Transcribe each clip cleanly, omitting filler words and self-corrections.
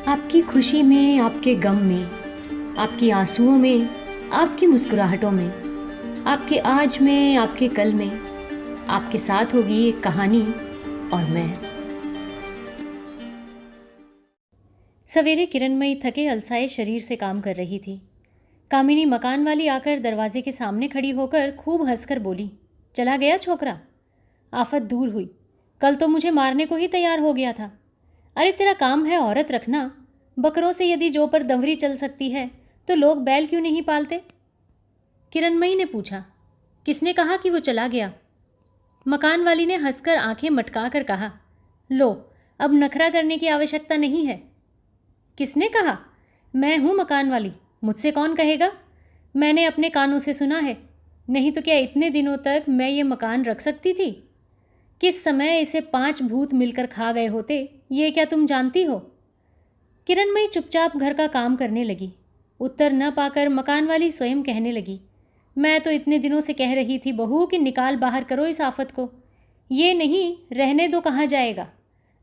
आपकी खुशी में, आपके गम में, आपकी आंसुओं में, आपकी मुस्कुराहटों में, आपके आज में, आपके कल में, आपके साथ होगी एक कहानी और मैं। सवेरे किरणमयी थके अलसाए शरीर से काम कर रही थी। कामिनी मकान वाली आकर दरवाजे के सामने खड़ी होकर खूब हंसकर बोली, चला गया छोकरा? आफत दूर हुई। कल तो मुझे मारने को ही तैयार हो गया था। अरे तेरा काम है औरत रखना। बकरों से यदि जो पर दंवरी चल सकती है तो लोग बैल क्यों नहीं पालते? किरणमयी ने पूछा। किसने कहा कि वो चला गया? मकान वाली ने हंसकर आंखें मटका कर कहा, लो, अब नखरा करने की आवश्यकता नहीं है। किसने कहा? मैं हूँ मकान वाली, मुझसे कौन कहेगा? मैंने अपने कानों से सुना है। नहीं तो क्या इतने दिनों तक मैं ये मकान रख सकती थी? किस समय इसे 5 भूत मिलकर खा गए होते, ये क्या तुम जानती हो? किरणमयी चुपचाप घर का काम करने लगी। उत्तर न पाकर मकान वाली स्वयं कहने लगी, मैं तो इतने दिनों से कह रही थी बहू कि निकाल बाहर करो इस आफत को। ये नहीं, रहने दो, कहाँ जाएगा?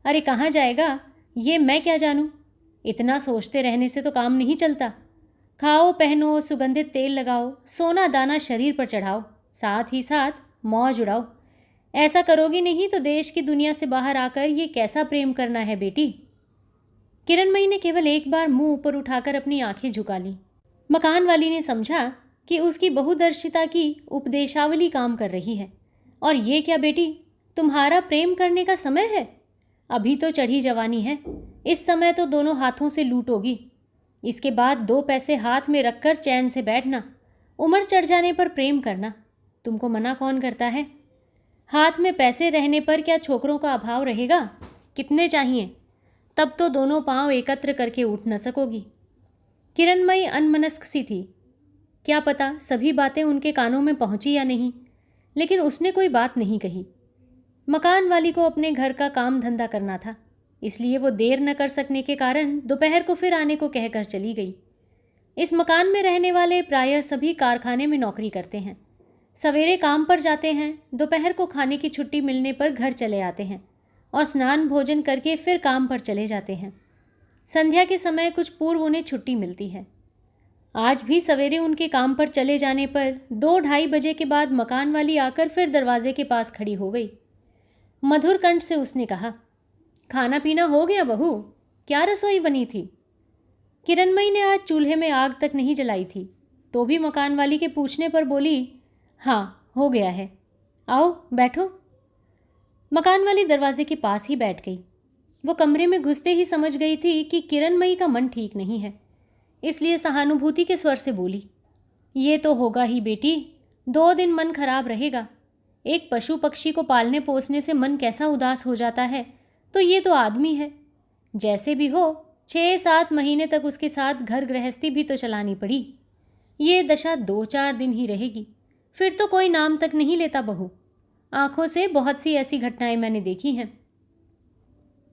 अरे कहाँ जाएगा ये मैं क्या जानूँ? इतना सोचते रहने से तो काम नहीं चलता। खाओ, पहनो, सुगंधित तेल लगाओ, सोना दाना शरीर पर चढ़ाओ, साथ ही साथ मौज उड़ाओ। ऐसा करोगी नहीं तो देश की दुनिया से बाहर आकर ये कैसा प्रेम करना है बेटी? किरणमयी ने केवल एक बार मुंह ऊपर उठाकर अपनी आंखें झुका ली। मकान वाली ने समझा कि उसकी बहुदर्शिता की उपदेशावली काम कर रही है। और ये क्या बेटी, तुम्हारा प्रेम करने का समय है? अभी तो चढ़ी जवानी है, इस समय तो दोनों हाथों से लूटोगी। इसके बाद 2 पैसे हाथ में रखकर चैन से बैठना, उम्र चढ़ जाने पर प्रेम करना। तुमको मना कौन करता है? हाथ में पैसे रहने पर क्या छोकरों का अभाव रहेगा? कितने चाहिए? तब तो दोनों पांव एकत्र करके उठ न सकोगी। किरणमयी अनमनस्क सी थी। क्या पता सभी बातें उनके कानों में पहुंची या नहीं, लेकिन उसने कोई बात नहीं कही। मकान वाली को अपने घर का काम धंधा करना था, इसलिए वो देर न कर सकने के कारण दोपहर को फिर आने को कहकर चली गई। इस मकान में रहने वाले प्रायः सभी कारखाने में नौकरी करते हैं। सवेरे काम पर जाते हैं, दोपहर को खाने की छुट्टी मिलने पर घर चले आते हैं और स्नान भोजन करके फिर काम पर चले जाते हैं। संध्या के समय कुछ पूर्व उन्हें छुट्टी मिलती है। आज भी सवेरे उनके काम पर चले जाने पर 2-2:30 बजे के बाद मकान वाली आकर फिर दरवाजे के पास खड़ी हो गई। मधुर कंठ से उसने कहा, खाना पीना हो गया बहू? क्या रसोई बनी थी? किरणमयी ने आज चूल्हे में आग तक नहीं जलाई थी, तो भी मकान वाली के पूछने पर बोली, हाँ हो गया है। आओ बैठो। मकान वाली दरवाजे के पास ही बैठ गई। वो कमरे में घुसते ही समझ गई थी कि किरणमयी का मन ठीक नहीं है, इसलिए सहानुभूति के स्वर से बोली, ये तो होगा ही बेटी, 2 दिन मन खराब रहेगा। एक पशु पक्षी को पालने पोसने से मन कैसा उदास हो जाता है, तो ये तो आदमी है। जैसे भी हो 6-7 महीने तक उसके साथ घर गृहस्थी भी तो चलानी पड़ी। ये दशा 2-4 दिन ही रहेगी, फिर तो कोई नाम तक नहीं लेता बहू। आंखों से बहुत सी ऐसी घटनाएं मैंने देखी हैं।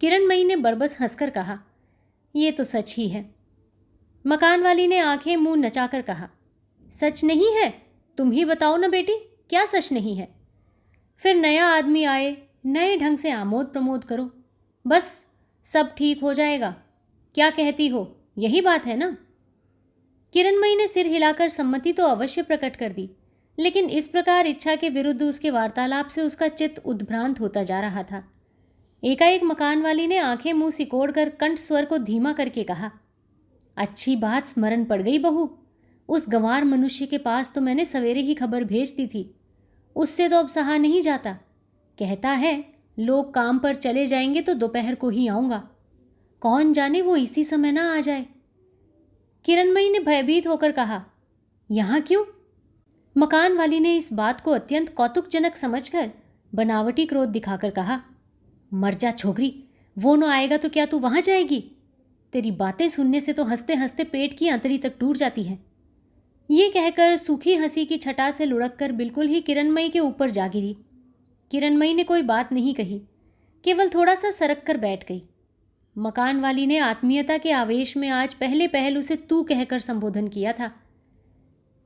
किरणमयी ने बरबस हंसकर कहा, ये तो सच ही है। मकान वाली ने आंखें मुंह नचाकर कहा, सच नहीं है? तुम ही बताओ ना बेटी, क्या सच नहीं है? फिर नया आदमी आए, नए ढंग से आमोद प्रमोद करो, बस सब ठीक हो जाएगा। क्या कहती हो, यही बात है ना? किरणमयी ने सिर हिलाकर सम्मति तो अवश्य प्रकट कर दी, लेकिन इस प्रकार इच्छा के विरुद्ध उसके वार्तालाप से उसका चित्त उद्भ्रांत होता जा रहा था। एकाएक मकान वाली ने आंखें मुंह सिकोड़कर कंठ स्वर को धीमा करके कहा, अच्छी बात स्मरण पड़ गई बहू, उस गंवार मनुष्य के पास तो मैंने सवेरे ही खबर भेज दी थी। उससे तो अब सहा नहीं जाता। कहता है लोग काम पर चले जाएंगे तो दोपहर को ही आऊँगा। कौन जाने वो इसी समय ना आ जाए। किरणमयी ने भयभीत होकर कहा, यहाँ क्यों? मकान वाली ने इस बात को अत्यंत कौतुकजनक समझकर बनावटी क्रोध दिखाकर कहा, मर जा छोकरी, वो न आएगा तो क्या तू वहां जाएगी? तेरी बातें सुनने से तो हंसते हंसते पेट की अंतड़ी तक टूट जाती है। ये कहकर सूखी हंसी की छटा से लुढ़क कर बिल्कुल ही किरणमयी के ऊपर जा गिरी। किरणमयी ने कोई बात नहीं कही, केवल थोड़ा सा सरक कर बैठ गई। मकान वाली ने आत्मीयता के आवेश में आज पहले पहल उसे तू कहकर संबोधन किया था,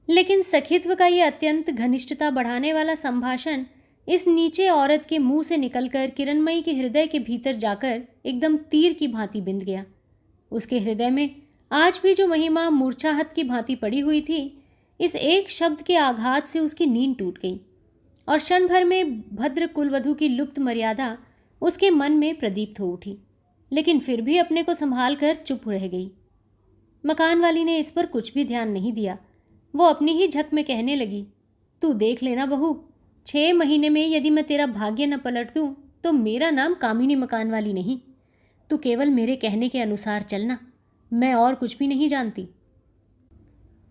लेकिन सखित्व का यह अत्यंत घनिष्ठता बढ़ाने वाला संभाषण इस नीचे औरत के मुंह से निकलकर किरणमयी के हृदय के भीतर जाकर एकदम तीर की भांति बिंध गया। उसके हृदय में आज भी जो महिमा मूर्छाहत की भांति पड़ी हुई थी, इस एक शब्द के आघात से उसकी नींद टूट गई और क्षण भर में भद्र कुलवधू की लुप्त मर्यादा उसके मन में प्रदीप्त हो उठी, लेकिन फिर भी अपने को संभाल कर चुप रह गई। मकान वाली ने इस पर कुछ भी ध्यान नहीं दिया। वो अपनी ही झक में कहने लगी, तू देख लेना बहू, 6 महीने में यदि मैं तेरा भाग्य न पलट दूं तो मेरा नाम कामिनी मकान वाली नहीं। तू केवल मेरे कहने के अनुसार चलना, मैं और कुछ भी नहीं जानती।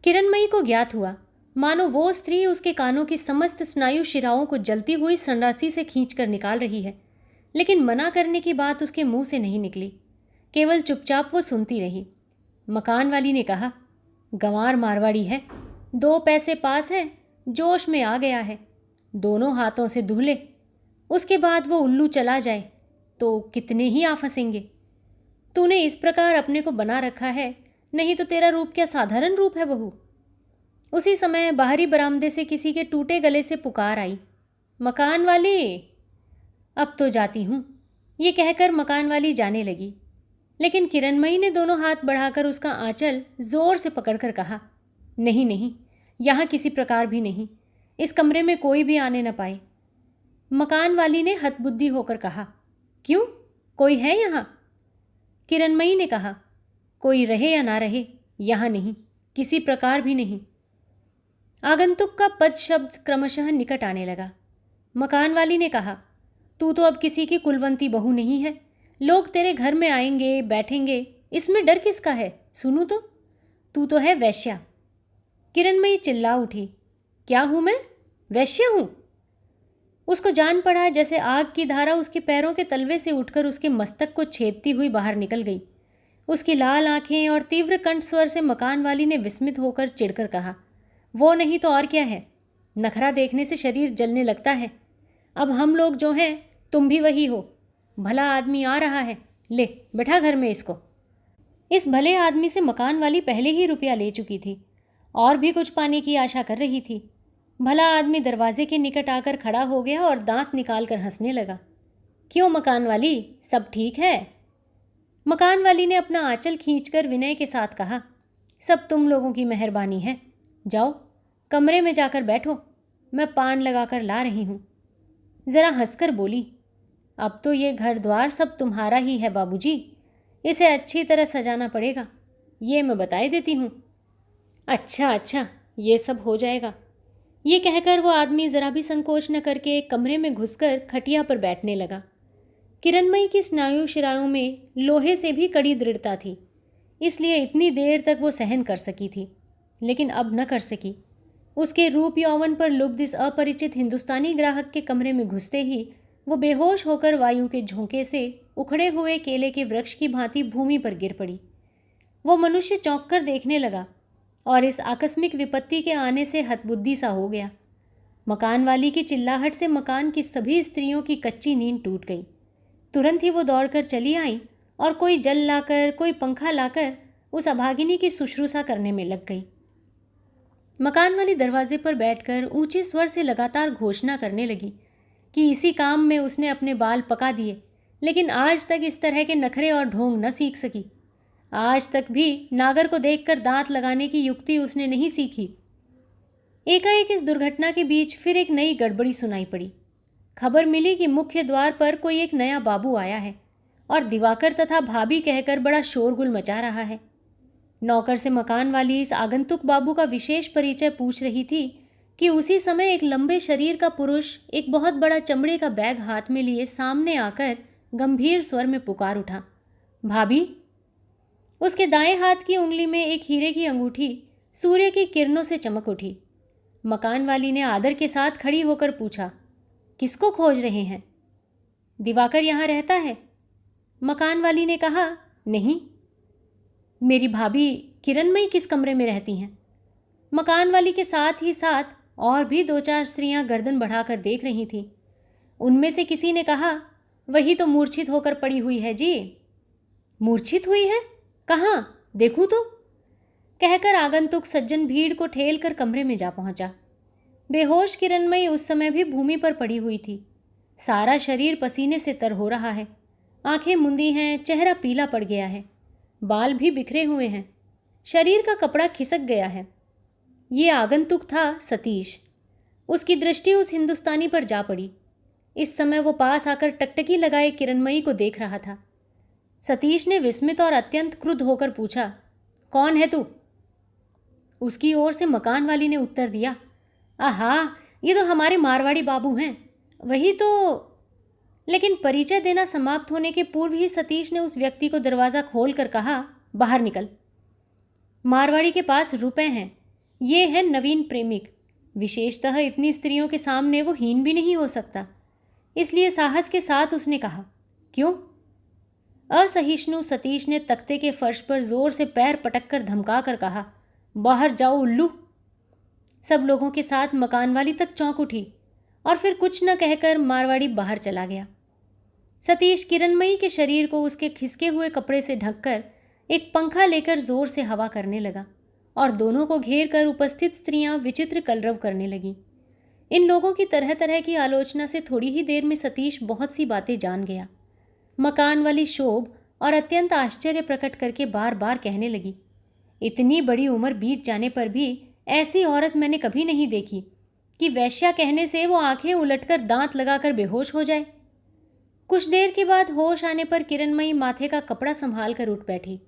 किरणमयी को ज्ञात हुआ मानो वो स्त्री उसके कानों की समस्त स्नायु शिराओं को जलती हुई संरासी से खींचकर निकाल रही है, लेकिन मना करने की बात उसके मुंह से नहीं निकली। केवल चुपचाप वो सुनती रही। मकान वाली ने कहा, गंवार मारवाड़ी है, 2 पैसे पास हैं, जोश में आ गया है, दोनों हाथों से दूल्हे, उसके बाद वो उल्लू चला जाए तो कितने ही आ फंसेंगे। तूने इस प्रकार अपने को बना रखा है, नहीं तो तेरा रूप क्या साधारण रूप है बहू। उसी समय बाहरी बरामदे से किसी के टूटे गले से पुकार आई, मकान वाली। अब तो जाती हूँ, ये कहकर मकान वाली जाने लगी, लेकिन किरणमयी ने दोनों हाथ बढ़ाकर उसका आंचल जोर से पकड़कर कहा, नहीं नहीं, यहाँ किसी प्रकार भी नहीं, इस कमरे में कोई भी आने न पाए। मकान वाली ने हतबुद्धि होकर कहा, क्यों, कोई है यहाँ? किरणमयी ने कहा, कोई रहे या ना रहे, यहाँ नहीं, किसी प्रकार भी नहीं। आगंतुक का पद शब्द क्रमशः निकट आने लगा। मकान वाली ने कहा, तू तो अब किसी की कुलवंती बहू नहीं है, लोग तेरे घर में आएंगे बैठेंगे, इसमें डर किसका है? सुनू तो, तू तो है वैश्या। किरणमयी चिल्ला उठी, क्या हूँ मैं? वैश्या हूँ? उसको जान पड़ा जैसे आग की धारा उसके पैरों के तलवे से उठकर उसके मस्तक को छेदती हुई बाहर निकल गई। उसकी लाल आंखें और तीव्र कंठ स्वर से मकान वाली ने विस्मित होकर चिढ़कर कहा, वो नहीं तो और क्या है, नखरा देखने से शरीर जलने लगता है। अब हम लोग जो हैं, तुम भी वही हो। भला आदमी आ रहा है, ले बैठा घर में इसको। इस भले आदमी से मकान वाली पहले ही रुपया ले चुकी थी और भी कुछ पाने की आशा कर रही थी। भला आदमी दरवाजे के निकट आकर खड़ा हो गया और दांत निकालकर हंसने लगा। क्यों मकान वाली, सब ठीक है? मकान वाली ने अपना आंचल खींचकर विनय के साथ कहा, सब तुम लोगों की मेहरबानी है, जाओ कमरे में जाकर बैठो, मैं पान लगाकर ला रही हूँ। ज़रा हंसकर बोली, अब तो ये घर द्वार सब तुम्हारा ही है बाबूजी, इसे अच्छी तरह सजाना पड़ेगा, ये मैं बताए देती हूँ। अच्छा अच्छा, ये सब हो जाएगा। ये कहकर वो आदमी ज़रा भी संकोच न करके कमरे में घुसकर खटिया पर बैठने लगा। किरणमयी की स्नायु शिराओं में लोहे से भी कड़ी दृढ़ता थी, इसलिए इतनी देर तक वो सहन कर सकी थी, लेकिन अब न कर सकी। उसके रूप यौवन पर लुब्ध इस अपरिचित हिंदुस्तानी ग्राहक के कमरे में घुसते ही वो बेहोश होकर वायु के झोंके से उखड़े हुए केले के वृक्ष की भांति भूमि पर गिर पड़ी। वो मनुष्य चौंक कर देखने लगा और इस आकस्मिक विपत्ति के आने से हतबुद्धि सा हो गया। मकान वाली की चिल्लाहट से मकान की सभी स्त्रियों की कच्ची नींद टूट गई। तुरंत ही वो दौड़कर चली आई और कोई जल लाकर, कोई पंखा लाकर उस अभागिनी की शुश्रूषा करने में लग गई। मकान वाली दरवाजे पर बैठकर ऊंचे स्वर से लगातार घोषणा करने लगी कि इसी काम में उसने अपने बाल पका दिए, लेकिन आज तक इस तरह के नखरे और ढोंग न सीख सकी। आज तक भी नागर को देखकर दांत लगाने की युक्ति उसने नहीं सीखी। एकाएक इस दुर्घटना के बीच फिर एक नई गड़बड़ी सुनाई पड़ी। खबर मिली कि मुख्य द्वार पर कोई एक नया बाबू आया है और दिवाकर तथा भाभी कहकर बड़ा शोरगुल मचा रहा है। नौकर से मकान वाली इस आगंतुक बाबू का विशेष परिचय पूछ रही थी कि उसी समय एक लंबे शरीर का पुरुष एक बहुत बड़ा चमड़े का बैग हाथ में लिए सामने आकर गंभीर स्वर में पुकार उठा, भाभी। उसके दाएं हाथ की उंगली में एक हीरे की अंगूठी सूर्य की किरणों से चमक उठी। मकान वाली ने आदर के साथ खड़ी होकर पूछा, किसको खोज रहे हैं? दिवाकर यहाँ रहता है? मकान वाली ने कहा, नहीं। मेरी भाभी किरणमयी किस कमरे में रहती हैं? मकान वाली के साथ ही साथ और भी 2-4 स्त्रियां गर्दन बढ़ाकर देख रही थीं। उनमें से किसी ने कहा, वही तो मूर्छित होकर पड़ी हुई है जी। मूर्छित हुई है? कहाँ, देखूँ तो? कहकर आगंतुक सज्जन भीड़ को ठेल कर कमरे में जा पहुंचा। बेहोश किरणमयी उस समय भी भूमि पर पड़ी हुई थी। सारा शरीर पसीने से तर हो रहा है, आंखें मुंदी हैं, चेहरा पीला पड़ गया है। बाल भी बिखरे हुए हैं, शरीर का कपड़ा खिसक गया है। ये आगंतुक था सतीश। उसकी दृष्टि उस हिंदुस्तानी पर जा पड़ी। इस समय वो पास आकर टकटकी लगाए किरणमयी को देख रहा था। सतीश ने विस्मित और अत्यंत क्रुद्ध होकर पूछा, कौन है तू? उसकी ओर से मकान वाली ने उत्तर दिया, आहा, ये तो हमारे मारवाड़ी बाबू हैं। वही तो। लेकिन परिचय देना समाप्त होने के पूर्व ही सतीश ने उस व्यक्ति को दरवाज़ा खोल कर कहा, बाहर निकल। मारवाड़ी के पास रुपए हैं। ये है नवीन प्रेमिक। विशेषतः इतनी स्त्रियों के सामने वो हीन भी नहीं हो सकता। इसलिए साहस के साथ उसने कहा, क्यों? असहिष्णु सतीश ने तख्ते के फर्श पर जोर से पैर पटक कर धमका कर कहा, बाहर जाओ उल्लू। सब लोगों के साथ मकानवाली तक चौंक उठी और फिर कुछ न कहकर मारवाड़ी बाहर चला गया। सतीश किरणमयी के शरीर को उसके खिसके हुए कपड़े से ढककर एक पंखा लेकर जोर से हवा करने लगा और दोनों को घेर कर उपस्थित स्त्रियां विचित्र कलरव करने लगीं। इन लोगों की तरह तरह की आलोचना से थोड़ी ही देर में सतीश बहुत सी बातें जान गया। मकान वाली शोभ और अत्यंत आश्चर्य प्रकट करके बार बार कहने लगी, इतनी बड़ी उम्र बीत जाने पर भी ऐसी औरत मैंने कभी नहीं देखी कि वेश्या कहने से वो आंखें उलटकर दांत लगाकर बेहोश हो जाए। कुछ देर के बाद होश आने पर किरणमयी माथे का कपड़ा संभाल कर उठ बैठी।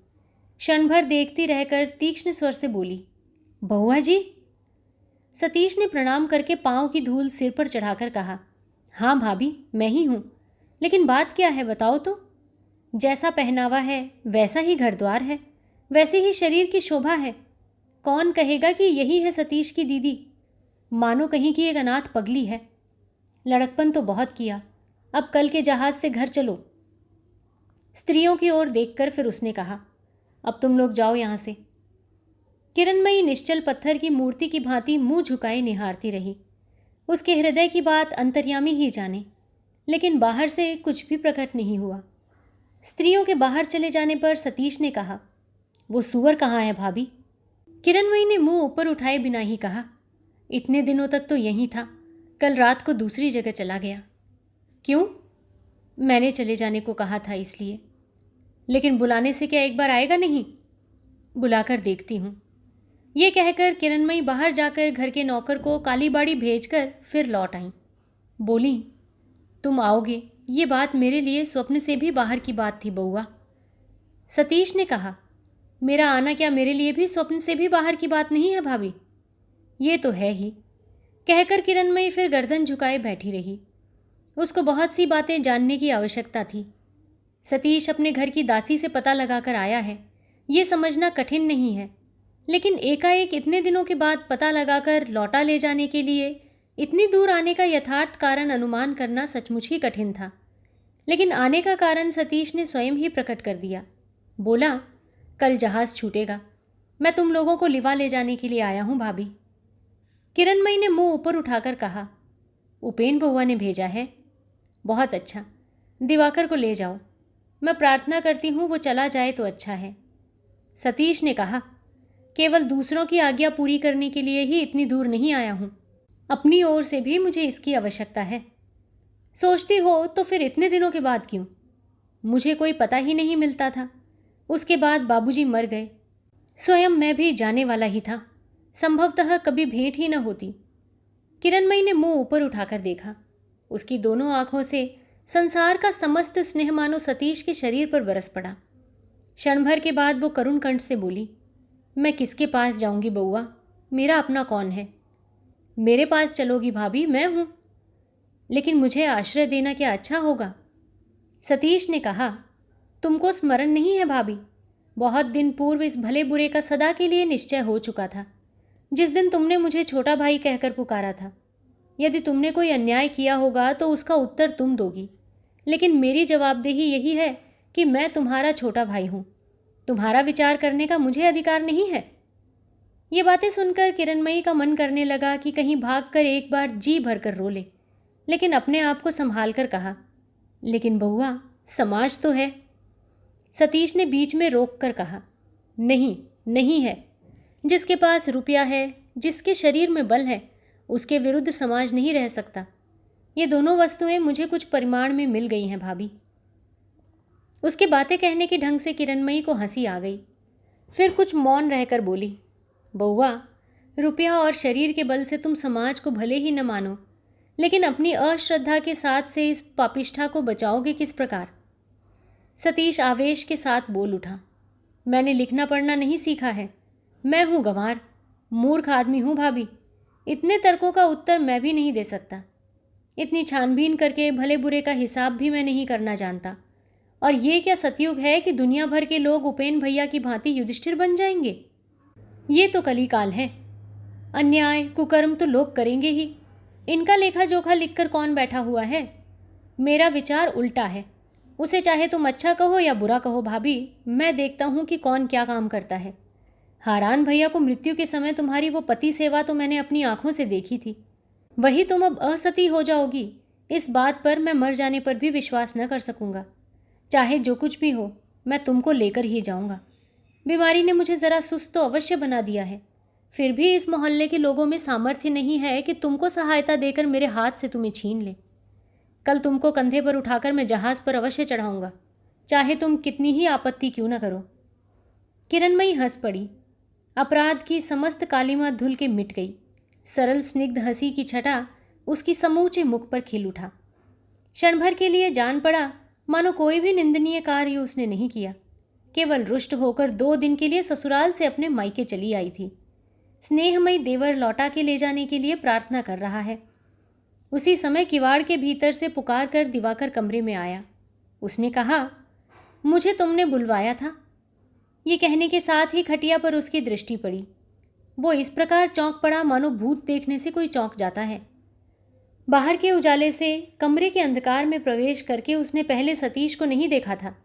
क्षण भर देखती रहकर तीक्ष्ण स्वर से बोली, बउआ जी। सतीश ने प्रणाम करके पांव की धूल सिर पर चढ़ाकर कहा, हाँ भाभी, मैं ही हूँ। लेकिन बात क्या है बताओ तो? जैसा पहनावा है वैसा ही घर द्वार है, वैसे ही शरीर की शोभा है। कौन कहेगा कि यही है सतीश की दीदी? मानो कहीं की एक अनाथ पगली है। लड़कपन तो बहुत किया, अब कल के जहाज से घर चलो। स्त्रियों की ओर देखकर फिर उसने कहा, अब तुम लोग जाओ यहाँ से। किरणमयी निश्चल पत्थर की मूर्ति की भांति मुंह झुकाए निहारती रही। उसके हृदय की बात अंतर्यामी ही जाने, लेकिन बाहर से कुछ भी प्रकट नहीं हुआ। स्त्रियों के बाहर चले जाने पर सतीश ने कहा, वो सुअर कहाँ है भाभी? किरणमयी ने मुंह ऊपर उठाए बिना ही कहा, इतने दिनों तक तो यहीं था, कल रात को दूसरी जगह चला गया। क्यों? मैंने चले जाने को कहा था इसलिए। लेकिन बुलाने से क्या एक बार आएगा नहीं? बुलाकर देखती हूँ। ये कहकर किरणमयी बाहर जाकर घर के नौकर को कालीबाड़ी भेजकर फिर लौट आई। बोली, तुम आओगे ये बात मेरे लिए स्वप्न से भी बाहर की बात थी बउआ। सतीश ने कहा, मेरा आना क्या मेरे लिए भी स्वप्न से भी बाहर की बात नहीं है भाभी? ये तो है ही। कहकर किरणमयी फिर गर्दन झुकाए बैठी रही। उसको बहुत सी बातें जानने की आवश्यकता थी। सतीश अपने घर की दासी से पता लगाकर आया है, ये समझना कठिन नहीं है, लेकिन एकाएक इतने दिनों के बाद पता लगाकर लौटा ले जाने के लिए इतनी दूर आने का यथार्थ कारण अनुमान करना सचमुच ही कठिन था। लेकिन आने का कारण सतीश ने स्वयं ही प्रकट कर दिया। बोला, कल जहाज़ छूटेगा, मैं तुम लोगों को लिवा ले जाने के लिए आया हूँ भाभी। किरणमयी ने मुंह ऊपर उठाकर कहा, उपेन बउआ ने भेजा है? बहुत अच्छा, दिवाकर को ले जाओ। मैं प्रार्थना करती हूँ वो चला जाए तो अच्छा है। सतीश ने कहा, केवल दूसरों की आज्ञा पूरी करने के लिए ही इतनी दूर नहीं आया हूँ, अपनी ओर से भी मुझे इसकी आवश्यकता है। सोचती हो तो फिर इतने दिनों के बाद क्यों? मुझे कोई पता ही नहीं मिलता था। उसके बाद बाबूजी मर गए, स्वयं मैं भी जाने वाला ही था, संभवतः कभी भेंट ही न होती। किरणमयी ने मुंह ऊपर उठाकर देखा। उसकी दोनों आंखों से संसार का समस्त स्नेह मानो सतीश के शरीर पर बरस पड़ा। क्षण भर के बाद वो करुण कंठ से बोली, मैं किसके पास जाऊंगी बउआ? मेरा अपना कौन है? मेरे पास चलोगी भाभी, मैं हूँ। लेकिन मुझे आश्रय देना क्या अच्छा होगा? सतीश ने कहा, तुमको स्मरण नहीं है भाभी, बहुत दिन पूर्व इस भले बुरे का सदा के लिए निश्चय हो चुका था। जिस दिन तुमने मुझे छोटा भाई कहकर पुकारा था, यदि तुमने कोई अन्याय किया होगा तो उसका उत्तर तुम दोगी, लेकिन मेरी जवाबदेही यही है कि मैं तुम्हारा छोटा भाई हूँ। तुम्हारा विचार करने का मुझे अधिकार नहीं है। ये बातें सुनकर किरणमयी का मन करने लगा कि कहीं भागकर एक बार जी भरकर रो ले, लेकिन अपने आप को संभाल कर कहा, लेकिन बउआ, समाज तो है। सतीश ने बीच में रोक कर कहा, नहीं, नहीं है। जिसके पास रुपया है, जिसके शरीर में बल है, उसके विरुद्ध समाज नहीं रह सकता। ये दोनों वस्तुएं मुझे कुछ परिमाण में मिल गई हैं भाभी। उसके बातें कहने के ढंग से किरणमयी को हंसी आ गई। फिर कुछ मौन रहकर बोली, बउआ, रुपया और शरीर के बल से तुम समाज को भले ही न मानो, लेकिन अपनी अश्रद्धा के साथ से इस पापिष्ठा को बचाओगे किस प्रकार? सतीश आवेश के साथ बोल उठा, मैंने लिखना पढ़ना नहीं सीखा है। मैं हूँ गंवार, मूर्ख आदमी हूँ भाभी। इतने तर्कों का उत्तर मैं भी नहीं दे सकता। इतनी छानबीन करके भले बुरे का हिसाब भी मैं नहीं करना जानता। और ये क्या सतयुग है कि दुनिया भर के लोग उपेन भैया की भांति युधिष्ठिर बन जाएंगे? ये तो कलीकाल है। अन्याय कुकर्म तो लोग करेंगे ही। इनका लेखा जोखा लिखकर कौन बैठा हुआ है? मेरा विचार उल्टा है। उसे चाहे तुम अच्छा कहो या बुरा कहो भाभी, मैं देखता हूँ कि कौन क्या काम करता है। हारान भैया को मृत्यु के समय तुम्हारी वो पति सेवा तो मैंने अपनी आंखों से देखी थी। वही तुम अब असती हो जाओगी, इस बात पर मैं मर जाने पर भी विश्वास न कर सकूंगा। चाहे जो कुछ भी हो, मैं तुमको लेकर ही जाऊंगा। बीमारी ने मुझे ज़रा सुस्त तो अवश्य बना दिया है, फिर भी इस मोहल्ले के लोगों में सामर्थ्य नहीं है कि तुमको सहायता देकर मेरे हाथ से तुम्हें छीन ले। कल तुमको कंधे पर उठाकर मैं जहाज़ पर अवश्य चढ़ाऊंगा, चाहे तुम कितनी ही आपत्ति क्यों न करो। किरणमयी हंस पड़ी। अपराध की समस्त कालिमा धुल के मिट गई। सरल स्निग्ध हंसी की छटा उसकी समूचे मुख पर खिल उठा। क्षण भर के लिए जान पड़ा मानो कोई भी निंदनीय कार्य उसने नहीं किया। केवल रुष्ट होकर 2 दिन के लिए ससुराल से अपने मायके चली आई थी। स्नेहमयी देवर लौटा के ले जाने के लिए प्रार्थना कर रहा है। उसी समय किवाड़ के भीतर से पुकार कर दिवाकर कमरे में आया। उसने कहा, मुझे तुमने बुलवाया था। ये कहने के साथ ही खटिया पर उसकी दृष्टि पड़ी। वो इस प्रकार चौंक पड़ा मानो भूत देखने से कोई चौंक जाता है। बाहर के उजाले से कमरे के अंधकार में प्रवेश करके उसने पहले सतीश को नहीं देखा था।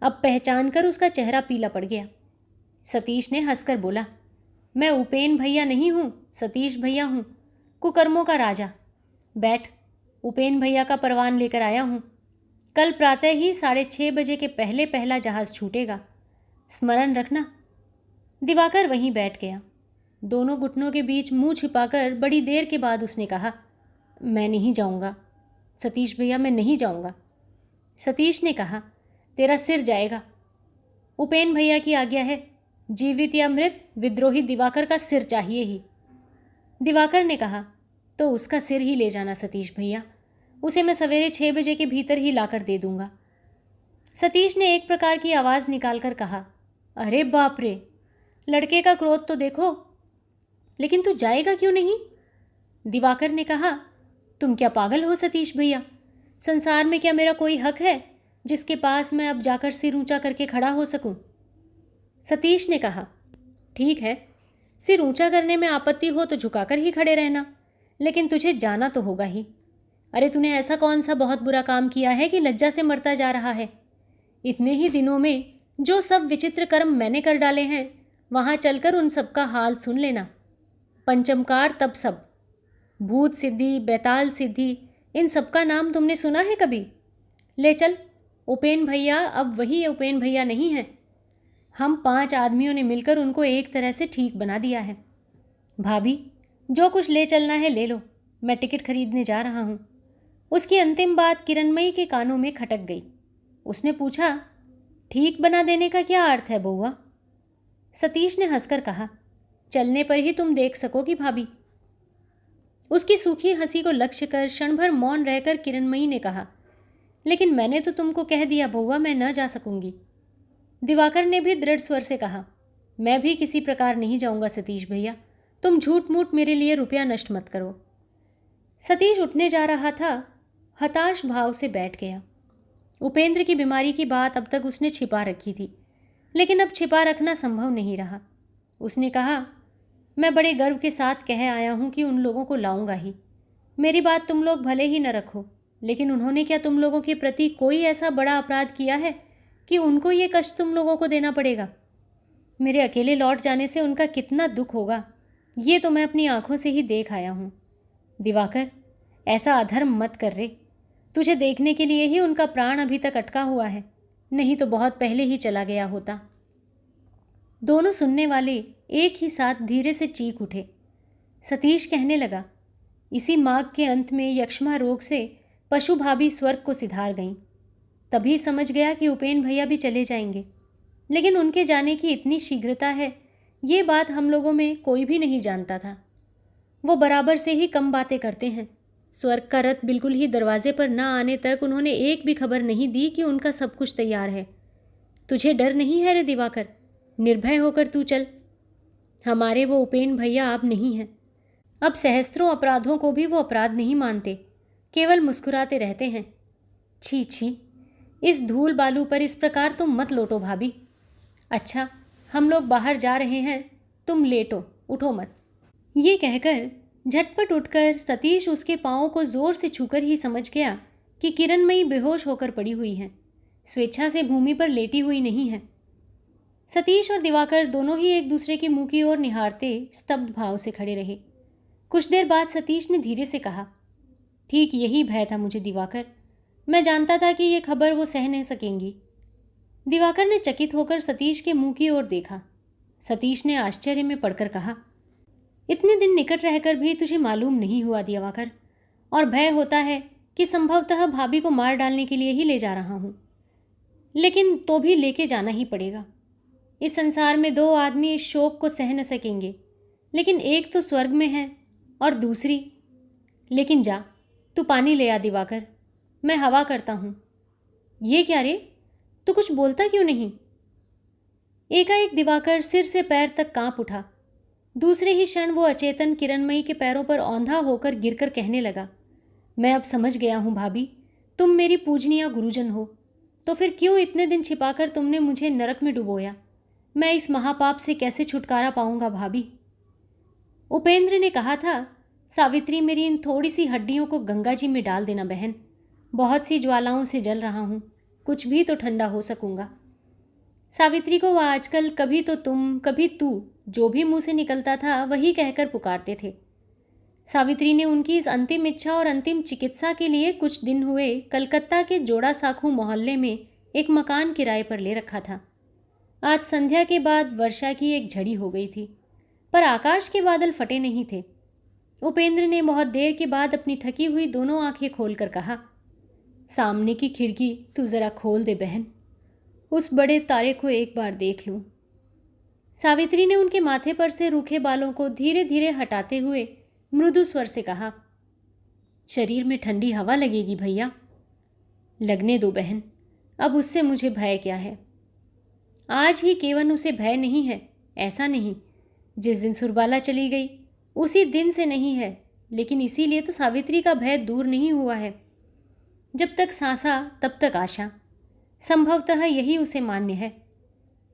अब पहचान कर उसका चेहरा पीला पड़ गया। सतीश ने हंसकर बोला, मैं उपेन भैया नहीं हूँ, सतीश भैया हूँ, कुकर्मों का राजा। बैठ, उपेन भैया का परवान लेकर आया हूँ। कल प्रातः ही 6:30 बजे के पहले पहला जहाज़ छूटेगा, स्मरण रखना। दिवाकर वहीं बैठ गया। दोनों घुटनों के बीच मुंह छिपाकर बड़ी देर के बाद उसने कहा, मैं नहीं जाऊंगा सतीश भैया, मैं नहीं जाऊंगा। सतीश ने कहा, तेरा सिर जाएगा। उपेन भैया की आज्ञा है, जीवित या मृत विद्रोही दिवाकर का सिर चाहिए ही। दिवाकर ने कहा, तो उसका सिर ही ले जाना सतीश भैया, उसे मैं सवेरे 6 बजे के भीतर ही लाकर दे दूंगा। सतीश ने एक प्रकार की आवाज़ निकालकर कहा, अरे बाप रे, लड़के का क्रोध तो देखो। लेकिन तू जाएगा क्यों नहीं? दिवाकर ने कहा, तुम क्या पागल हो सतीश भैया? संसार में क्या मेरा कोई हक है जिसके पास मैं अब जाकर सिर ऊंचा करके खड़ा हो सकूं? सतीश ने कहा, ठीक है, सिर ऊंचा करने में आपत्ति हो तो झुकाकर ही खड़े रहना, लेकिन तुझे जाना तो होगा ही। अरे तूने ऐसा कौन सा बहुत बुरा काम किया है कि लज्जा से मरता जा रहा है? इतने ही दिनों में जो सब विचित्र कर्म मैंने कर डाले हैं, वहाँ चलकर उन सब का हाल सुन लेना। पंचमकार तब सब, भूत सिद्धि, बैताल सिद्धि, इन सब का नाम तुमने सुना है कभी? ले चल, उपेन भैया अब वही उपेन भैया नहीं है। हम 5 आदमियों ने मिलकर उनको एक तरह से ठीक बना दिया है। भाभी, जो कुछ ले चलना है ले लो, मैं टिकट खरीदने जा रहा हूँ। उसकी अंतिम बात किरणमयी के कानों में खटक गई। उसने पूछा, ठीक बना देने का क्या अर्थ है बउआ? सतीश ने हंसकर कहा, चलने पर ही तुम देख सकोगी भाभी। उसकी सूखी हंसी को लक्ष्य कर क्षण भर मौन रहकर किरणमयी ने कहा, लेकिन मैंने तो तुमको कह दिया बउआ, मैं न जा सकूंगी। दिवाकर ने भी दृढ़ स्वर से कहा, मैं भी किसी प्रकार नहीं जाऊंगा सतीश भैया, तुम झूठ मूठ मेरे लिए रुपया नष्ट मत करो। सतीश उठने जा रहा था, हताश भाव से बैठ गया। उपेंद्र की बीमारी की बात अब तक उसने छिपा रखी थी, लेकिन अब छिपा रखना संभव नहीं रहा। उसने कहा, मैं बड़े गर्व के साथ कह आया हूँ कि उन लोगों को लाऊंगा ही। मेरी बात तुम लोग भले ही न रखो, लेकिन उन्होंने क्या तुम लोगों के प्रति कोई ऐसा बड़ा अपराध किया है कि उनको ये कष्ट तुम लोगों को देना पड़ेगा? मेरे अकेले लौट जाने से उनका कितना दुख होगा, ये तो मैं अपनी आंखों से ही देख आया हूँ। दिवाकर, ऐसा अधर्म मत कर रे। तुझे देखने के लिए ही उनका प्राण अभी तक अटका हुआ है, नहीं तो बहुत पहले ही चला गया होता। दोनों सुनने वाले एक ही साथ धीरे से चीख उठे। सतीश कहने लगा, इसी माघ के अंत में यक्ष्मा रोग से पशु भाभी स्वर्ग को सिधार गईं। तभी समझ गया कि उपेन भैया भी चले जाएंगे, लेकिन उनके जाने की इतनी शीघ्रता है, ये बात हम लोगों में कोई भी नहीं जानता था। वो बराबर से ही कम बातें करते हैं। स्वर्ग का रथ बिल्कुल ही दरवाजे पर न आने तक उन्होंने एक भी खबर नहीं दी कि उनका सब कुछ तैयार है। तुझे डर नहीं है रे दिवाकर? निर्भय होकर तू चल। हमारे वो उपेन भैया अब नहीं हैं। अब सहस्त्रों अपराधों को भी वो अपराध नहीं मानते, केवल मुस्कुराते रहते हैं। छी छी, इस धूल बालू पर इस प्रकार तुम मत लोटो भाभी। अच्छा, हम लोग बाहर जा रहे हैं, तुम लेटो, उठो मत। ये कहकर झटपट उठकर सतीश उसके पाँव को जोर से छूकर ही समझ गया कि किरणमयी बेहोश होकर पड़ी हुई है, स्वेच्छा से भूमि पर लेटी हुई नहीं है। सतीश और दिवाकर दोनों ही एक दूसरे के मुंह की ओर निहारते स्तब्ध भाव से खड़े रहे। कुछ देर बाद सतीश ने धीरे से कहा, ठीक यही भय था मुझे दिवाकर। मैं जानता था कि ये खबर वो सह नहीं सकेंगी। दिवाकर ने चकित होकर सतीश के मुंह की ओर देखा। सतीश ने आश्चर्य में पड़कर कहा, इतने दिन निकट रहकर भी तुझे मालूम नहीं हुआ दिवाकर, और भय होता है कि संभवतः भाभी को मार डालने के लिए ही ले जा रहा हूँ। लेकिन तो भी लेके जाना ही पड़ेगा। इस संसार में दो आदमी इस शोक को सह न सकेंगे, लेकिन एक तो स्वर्ग में है और दूसरी। लेकिन जा, तू पानी ले आ दिवाकर, मैं हवा करता हूँ। ये क्या रे, तू कुछ बोलता क्यों नहीं? एकाएक दिवाकर सिर से पैर तक कांप उठा। दूसरे ही क्षण वो अचेतन किरणमयी के पैरों पर औंधा होकर गिरकर कहने लगा, मैं अब समझ गया हूँ भाभी, तुम मेरी पूजनीय गुरुजन हो, तो फिर क्यों इतने दिन छिपाकर तुमने मुझे नरक में डुबोया? मैं इस महापाप से कैसे छुटकारा पाऊंगा भाभी? उपेंद्र ने कहा था, सावित्री मेरी इन थोड़ी सी हड्डियों को गंगा जी में डाल देना बहन। बहुत सी ज्वालाओं से जल रहा हूँ, कुछ भी तो ठंडा हो सकूंगा। सावित्री को वह आजकल कभी तो तुम कभी तू, जो भी मुंह से निकलता था वही कहकर पुकारते थे। सावित्री ने उनकी इस अंतिम इच्छा और अंतिम चिकित्सा के लिए कुछ दिन हुए कलकत्ता के जोड़ा साखू मोहल्ले में एक मकान किराए पर ले रखा था। आज संध्या के बाद वर्षा की एक झड़ी हो गई थी, पर आकाश के बादल फटे नहीं थे। उपेंद्र ने बहुत देर के बाद अपनी थकी हुई दोनों आंखें खोलकर कहा, सामने की खिड़की तू जरा खोल दे बहन, उस बड़े तारे को एक बार देख लूं। सावित्री ने उनके माथे पर से रूखे बालों को धीरे धीरे हटाते हुए मृदु स्वर से कहा, शरीर में ठंडी हवा लगेगी भैया। लगने दो बहन, अब उससे मुझे भय क्या है? आज ही केवल उसे भय नहीं है, ऐसा नहीं। जिस दिन सुरबाला चली गई उसी दिन से नहीं है, लेकिन इसीलिए तो सावित्री का भय दूर नहीं हुआ है। जब तक सांसा तब तक आशा, संभवतः यही उसे मान्य है।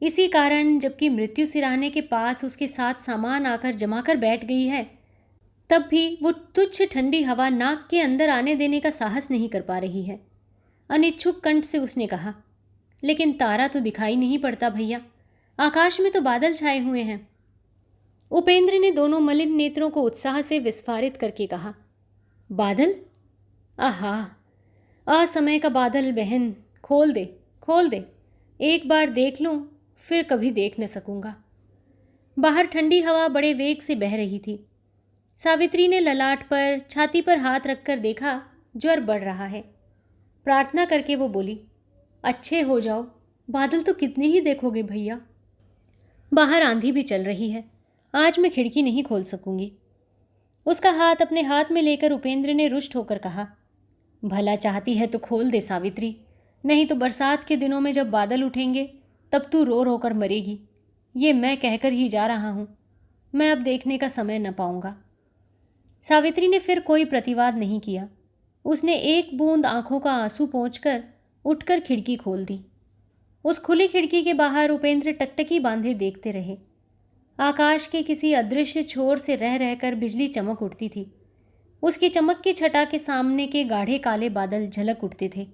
इसी कारण जबकि मृत्यु सिराहने के पास उसके साथ सामान आकर जमा कर बैठ गई है, तब भी वो तुच्छ ठंडी हवा नाक के अंदर आने देने का साहस नहीं कर पा रही है। अनिच्छुक कंठ से उसने कहा, लेकिन तारा तो दिखाई नहीं पड़ता भैया, आकाश में तो बादल छाए हुए हैं। उपेंद्र ने दोनों मलिन नेत्रों को उत्साह से विस्फारित करके कहा, बादल? आहा, असमय का बादल बहन, खोल दे खोल दे, एक बार देख लूं फिर कभी देख न सकूंगा। बाहर ठंडी हवा बड़े वेग से बह रही थी। सावित्री ने ललाट पर छाती पर हाथ रखकर देखा, ज्वर बढ़ रहा है। प्रार्थना करके वो बोली, अच्छे हो जाओ, बादल तो कितने ही देखोगे भैया। बाहर आंधी भी चल रही है, आज मैं खिड़की नहीं खोल सकूंगी। उसका हाथ अपने हाथ में लेकर उपेंद्र ने रुष्ट होकर कहा, भला चाहती है तो खोल दे सावित्री, नहीं तो बरसात के दिनों में जब बादल उठेंगे तब तू रो रो कर मरेगी। ये मैं कहकर ही जा रहा हूँ, मैं अब देखने का समय न पाऊंगा। सावित्री ने फिर कोई प्रतिवाद नहीं किया। उसने एक बूंद आंखों का आंसू पोंछकर उठकर खिड़की खोल दी। उस खुली खिड़की के बाहर उपेंद्र टकटकी बांधे देखते रहे। आकाश के किसी अदृश्य छोर से रह रहकर बिजली चमक उठती थी। उसकी चमक की छटा के सामने के गाढ़े काले बादल झलक उठते थे।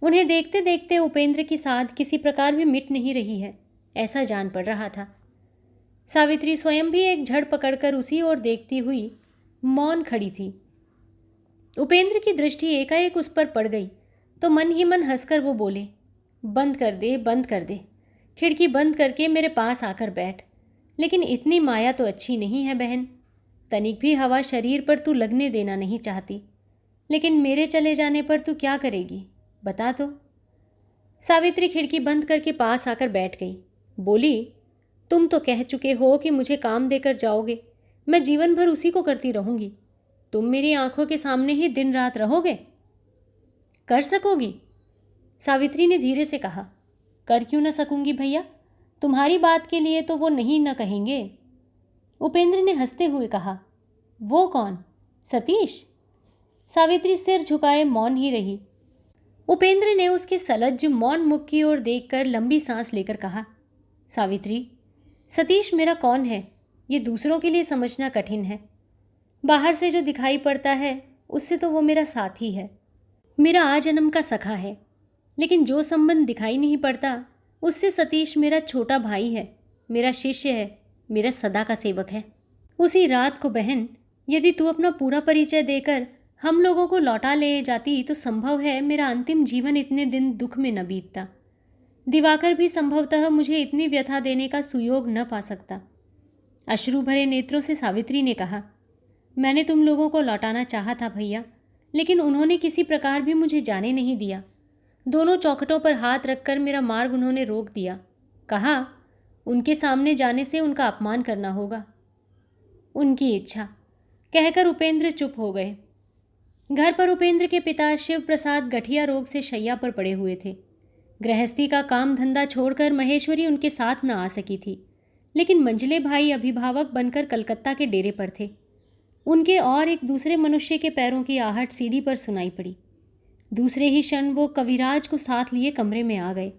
उन्हें देखते देखते उपेंद्र की साध किसी प्रकार भी मिट नहीं रही है, ऐसा जान पड़ रहा था। सावित्री स्वयं भी एक झड़ पकड़कर उसी ओर देखती हुई मौन खड़ी थी। उपेंद्र की दृष्टि एकाएक उस पर पड़ गई तो मन ही मन हंसकर वो बोले, बंद कर दे, बंद कर दे, खिड़की बंद करके मेरे पास आकर बैठ। लेकिन इतनी माया तो अच्छी नहीं है बहन, तनिक भी हवा शरीर पर तू लगने देना नहीं चाहती। लेकिन मेरे चले जाने पर तू क्या करेगी, बता तो। सावित्री खिड़की बंद करके पास आकर बैठ गई। बोली, तुम तो कह चुके हो कि मुझे काम देकर जाओगे, मैं जीवन भर उसी को करती रहूंगी। तुम मेरी आंखों के सामने ही दिन रात रहोगे? कर सकोगी? सावित्री ने धीरे से कहा। कर क्यों न सकूंगी भैया, तुम्हारी बात के लिए तो वो नहीं न कहेंगे। उपेंद्र ने हंसते हुए कहा। वो कौन? सतीश? सावित्री सिर झुकाए मौन ही रही। उपेंद्र ने उसके सलज्ज मौन मुख की ओर देखकर लंबी सांस लेकर कहा, सावित्री, सतीश मेरा कौन है ये दूसरों के लिए समझना कठिन है। बाहर से जो दिखाई पड़ता है उससे तो वो मेरा साथी है, मेरा आजन्म का सखा है। लेकिन जो संबंध दिखाई नहीं पड़ता उससे सतीश मेरा छोटा भाई है, मेरा शिष्य है, मेरा सदा का सेवक है। उसी रात को बहन, यदि तू अपना पूरा परिचय देकर हम लोगों को लौटा ले जाती तो संभव है मेरा अंतिम जीवन इतने दिन दुख में न बीतता। दिवाकर भी संभवतः मुझे इतनी व्यथा देने का सुयोग न पा सकता। अश्रु भरे नेत्रों से सावित्री ने कहा, मैंने तुम लोगों को लौटाना चाहा था भैया, लेकिन उन्होंने किसी प्रकार भी मुझे जाने नहीं दिया। दोनों चौखटों पर हाथ रखकर मेरा मार्ग उन्होंने रोक दिया। कहा, उनके सामने जाने से उनका अपमान करना होगा। उनकी इच्छा, कहकर उपेंद्र चुप हो गए। घर पर उपेंद्र के पिता शिव प्रसाद गठिया रोग से शैया पर पड़े हुए थे। गृहस्थी का काम धंधा छोड़कर महेश्वरी उनके साथ न आ सकी थी, लेकिन मंझले भाई अभिभावक बनकर कलकत्ता के डेरे पर थे। उनके और एक दूसरे मनुष्य के पैरों की आहट सीढ़ी पर सुनाई पड़ी। दूसरे ही क्षण वो कविराज को साथ लिए कमरे में आ गए।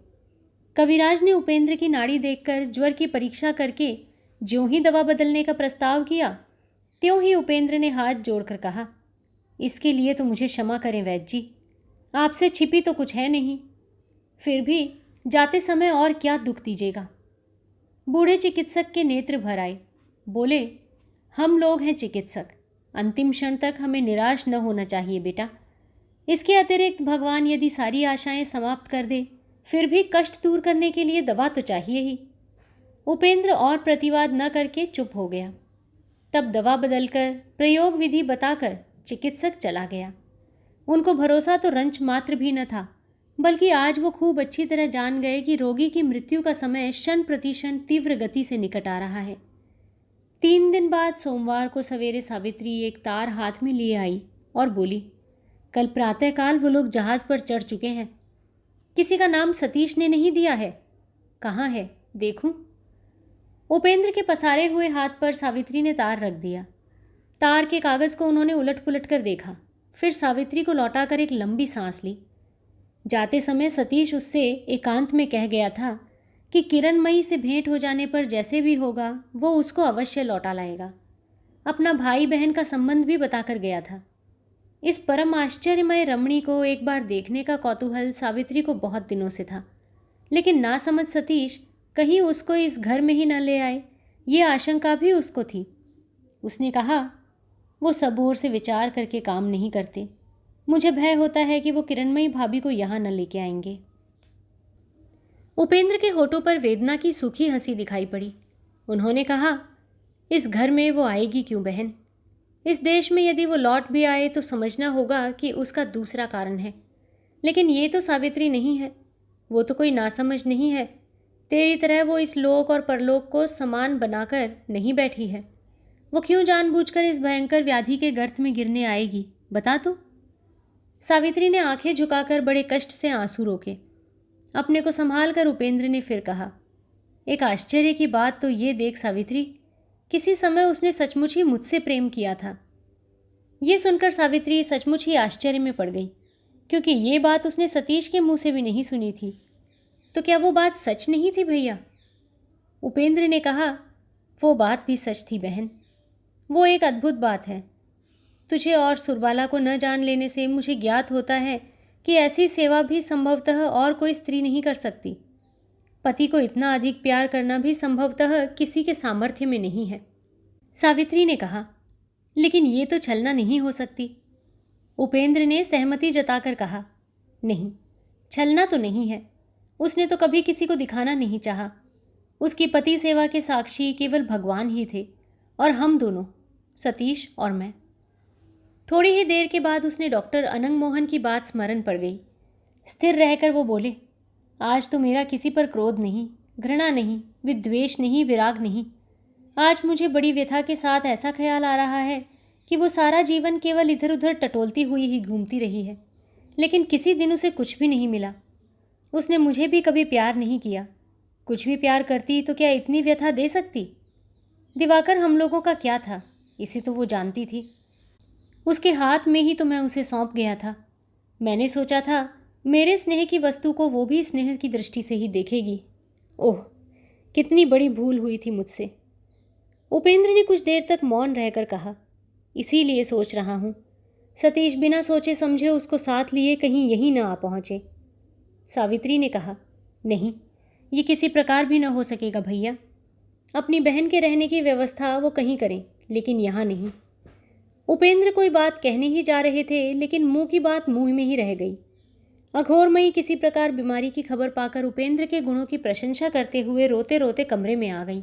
कविराज ने उपेंद्र की नाड़ी देखकर ज्वर की परीक्षा करके ज्यों ही दवा बदलने का प्रस्ताव किया, त्यों ही उपेंद्र ने हाथ जोड़कर कहा, इसके लिए तो मुझे क्षमा करें वैद्य जी, आपसे छिपी तो कुछ है नहीं, फिर भी जाते समय और क्या दुख दीजिएगा। बूढ़े चिकित्सक के नेत्र भर आए। बोले, हम लोग हैं चिकित्सक, अंतिम क्षण तक हमें निराश न होना चाहिए बेटा। इसके अतिरिक्त भगवान यदि सारी आशाएं समाप्त कर दे, फिर भी कष्ट दूर करने के लिए दवा तो चाहिए ही। उपेंद्र और प्रतिवाद न करके चुप हो गया। तब दवा बदलकर प्रयोग विधि बताकर चिकित्सक चला गया। उनको भरोसा तो रंच मात्र भी न था, बल्कि आज वो खूब अच्छी तरह जान गए कि रोगी की मृत्यु का समय क्षण प्रतिक्षण तीव्र गति से निकट आ रहा है। 3 दिन बाद सोमवार को सवेरे सावित्री एक तार हाथ में लिए आई और बोली, कल प्रातःकाल वो लोग जहाज पर चढ़ चुके हैं। किसी का नाम सतीश ने नहीं दिया है। कहाँ है, देखूं? उपेंद्र के पसारे हुए हाथ पर सावित्री ने तार रख दिया। तार के कागज़ को उन्होंने उलट पुलट कर देखा, फिर सावित्री को लौटाकर एक लंबी सांस ली। जाते समय सतीश उससे एकांत में कह गया था कि किरणमयी से भेंट हो जाने पर जैसे भी होगा वो उसको अवश्य लौटा लाएगा। अपना भाई बहन का संबंध भी बताकर गया था। इस परम आश्चर्यमय रमणी को एक बार देखने का कौतूहल सावित्री को बहुत दिनों से था, लेकिन ना समझ सतीश कहीं उसको इस घर में ही न ले आए, ये आशंका भी उसको थी। उसने कहा, वो सब ओर से विचार करके काम नहीं करते, मुझे भय होता है कि वो किरणमयी भाभी को यहाँ न लेके आएंगे। उपेंद्र के होठों पर वेदना की सूखी हंसी दिखाई पड़ी। उन्होंने कहा, इस घर में वो आएगी क्यों बहन? इस देश में यदि वो लौट भी आए तो समझना होगा कि उसका दूसरा कारण है। लेकिन ये तो सावित्री नहीं है, वो तो कोई नासमझ नहीं है। तेरी तरह वो इस लोक और परलोक को समान बनाकर नहीं बैठी है। वो क्यों जानबूझकर इस भयंकर व्याधि के गर्त में गिरने आएगी, बता तो। सावित्री ने आंखें झुकाकर बड़े कष्ट से आंसू रोके। अपने को संभाल कर उपेंद्र ने फिर कहा, एक आश्चर्य की बात तो ये देख सावित्री, किसी समय उसने सचमुच ही मुझसे प्रेम किया था। ये सुनकर सावित्री सचमुच ही आश्चर्य में पड़ गई, क्योंकि ये बात उसने सतीश के मुंह से भी नहीं सुनी थी। तो क्या वो बात सच नहीं थी भैया? उपेंद्र ने कहा, वो बात भी सच थी बहन। वो एक अद्भुत बात है। तुझे और सुरबाला को न जान लेने से मुझे ज्ञात होता है कि ऐसी सेवा भी संभवतः और कोई स्त्री नहीं कर सकती। पति को इतना अधिक प्यार करना भी संभवतः किसी के सामर्थ्य में नहीं है। सावित्री ने कहा, लेकिन ये तो छलना नहीं हो सकती। उपेंद्र ने सहमति जताकर कहा, नहीं, छलना तो नहीं है। उसने तो कभी किसी को दिखाना नहीं चाहा। उसकी पति सेवा के साक्षी केवल भगवान ही थे और हम दोनों, सतीश और मैं। थोड़ी ही देर के बाद उसने डॉक्टर अनंग मोहन की बात स्मरण पड़ गई। स्थिर रहकर वो बोले, आज तो मेरा किसी पर क्रोध नहीं, घृणा नहीं, विद्वेष नहीं, विराग नहीं। आज मुझे बड़ी व्यथा के साथ ऐसा ख्याल आ रहा है कि वो सारा जीवन केवल इधर उधर टटोलती हुई ही घूमती रही है, लेकिन किसी दिन उसे कुछ भी नहीं मिला। उसने मुझे भी कभी प्यार नहीं किया। कुछ भी प्यार करती तो क्या इतनी व्यथा दे सकती? दिवाकर हम लोगों का क्या था, इसे तो वो जानती थी। उसके हाथ में ही तो मैं उसे सौंप गया था। मैंने सोचा था मेरे स्नेह की वस्तु को वो भी स्नेह की दृष्टि से ही देखेगी। ओह, कितनी बड़ी भूल हुई थी मुझसे। उपेंद्र ने कुछ देर तक मौन रहकर कहा, इसीलिए सोच रहा हूँ सतीश बिना सोचे समझे उसको साथ लिए कहीं यहीं न आ पहुँचे। सावित्री ने कहा, नहीं, ये किसी प्रकार भी न हो सकेगा भैया। अपनी बहन के रहने की व्यवस्था वो कहीं करें, लेकिन यहाँ नहीं। उपेंद्र कोई बात कहने ही जा रहे थे, लेकिन मुंह की बात मुंह में ही रह गई। अघोरमयी किसी प्रकार बीमारी की खबर पाकर उपेंद्र के गुणों की प्रशंसा करते हुए रोते रोते कमरे में आ गई।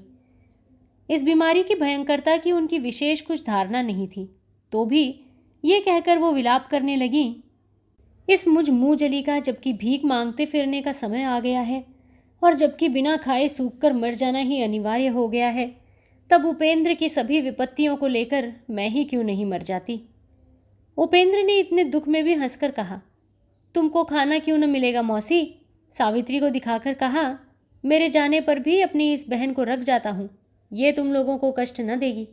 इस बीमारी की भयंकरता की उनकी विशेष कुछ धारणा नहीं थी, तो भी ये कहकर वो विलाप करने लगी, इस मुझ मुँह जली का जबकि भीख मांगते फिरने का समय आ गया है और जबकि बिना खाए सूख कर मर जाना ही अनिवार्य हो गया है, तब उपेंद्र की सभी विपत्तियों को लेकर मैं ही क्यों नहीं मर जाती। उपेंद्र ने इतने दुख में भी हंसकर कहा, तुमको खाना क्यों न मिलेगा मौसी? सावित्री को दिखाकर कहा, मेरे जाने पर भी अपनी इस बहन को रख जाता हूँ, ये तुम लोगों को कष्ट न देगी।